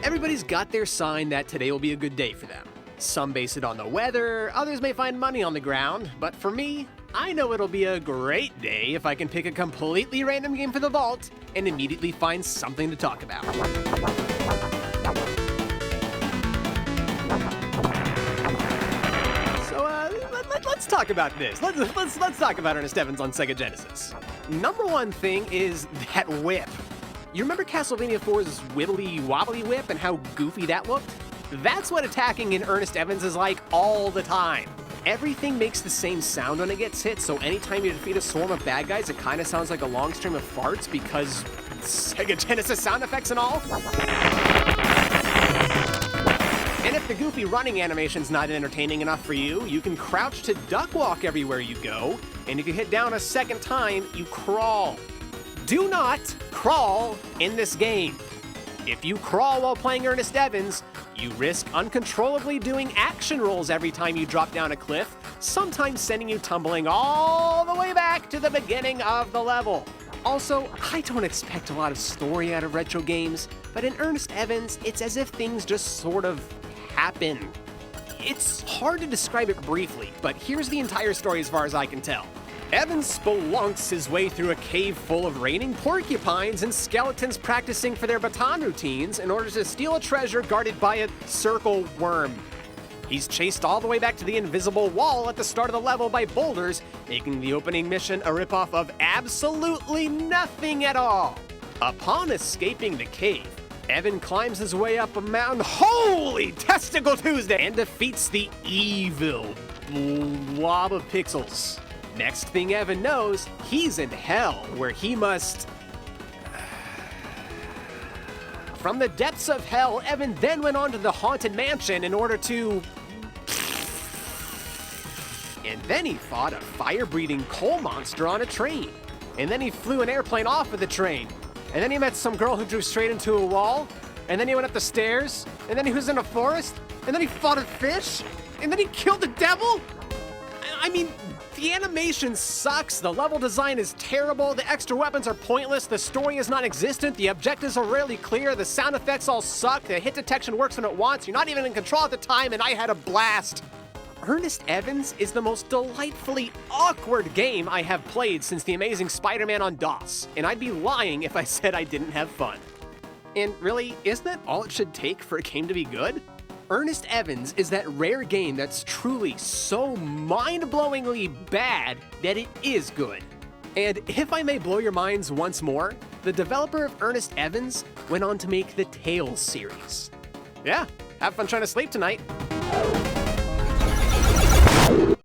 Everybody's got their sign that today will be a good day for them. Some base it on the weather, others may find money on the ground, but for me, I know it'll be a great day if I can pick a completely random game for the vault and immediately find something to talk about. Let's talk about this. Let's talk about Earnest Evans on Sega Genesis. Number one thing is that whip. You remember Castlevania 4's wibbly wobbly whip and how goofy that looked? That's what attacking in Earnest Evans is like all the time. Everything makes the same sound when it gets hit, so anytime you defeat a swarm of bad guys, it kind of sounds like a long stream of farts because Sega Genesis sound effects and all. And if the goofy running animation's not entertaining enough for you, you can crouch to duck walk everywhere you go, and if you hit down a second time, you crawl. Do not crawl in this game. If you crawl while playing Earnest Evans, you risk uncontrollably doing action rolls every time you drop down a cliff, sometimes sending you tumbling all the way back to the beginning of the level. Also, I don't expect a lot of story out of retro games, but in Earnest Evans, it's as if things just sort of happen. It's hard to describe it briefly, but here's the entire story as far as I can tell. Evans spelunks his way through a cave full of raining porcupines and skeletons practicing for their baton routines in order to steal a treasure guarded by a circle worm. He's chased all the way back to the invisible wall at the start of the level by boulders, making the opening mission a ripoff of absolutely nothing at all. Upon escaping the cave, Evan climbs his way up a mountain, holy Testicle Tuesday, and defeats the evil blob of pixels. Next thing Evan knows, he's in hell, where he must... From the depths of hell, Evan then went on to the Haunted Mansion in order to... And then he fought a fire-breathing coal monster on a train. And then he flew an airplane off of the train. And then he met some girl who drew straight into a wall. And then he went up the stairs. And then he was in a forest. And then he fought a fish. And then he killed the devil. I mean, the animation sucks, the level design is terrible, the extra weapons are pointless, the story is non-existent, the objectives are rarely clear, the sound effects all suck, the hit detection works when it wants, you're not even in control at the time, and I had a blast. Earnest Evans is the most delightfully awkward game I have played since The Amazing Spider-Man on DOS, and I'd be lying if I said I didn't have fun. And really, isn't that all it should take for a game to be good? Earnest Evans is that rare game that's truly so mind-blowingly bad that it is good. And if I may blow your minds once more, the developer of Earnest Evans went on to make the Tales series. Yeah, have fun trying to sleep tonight.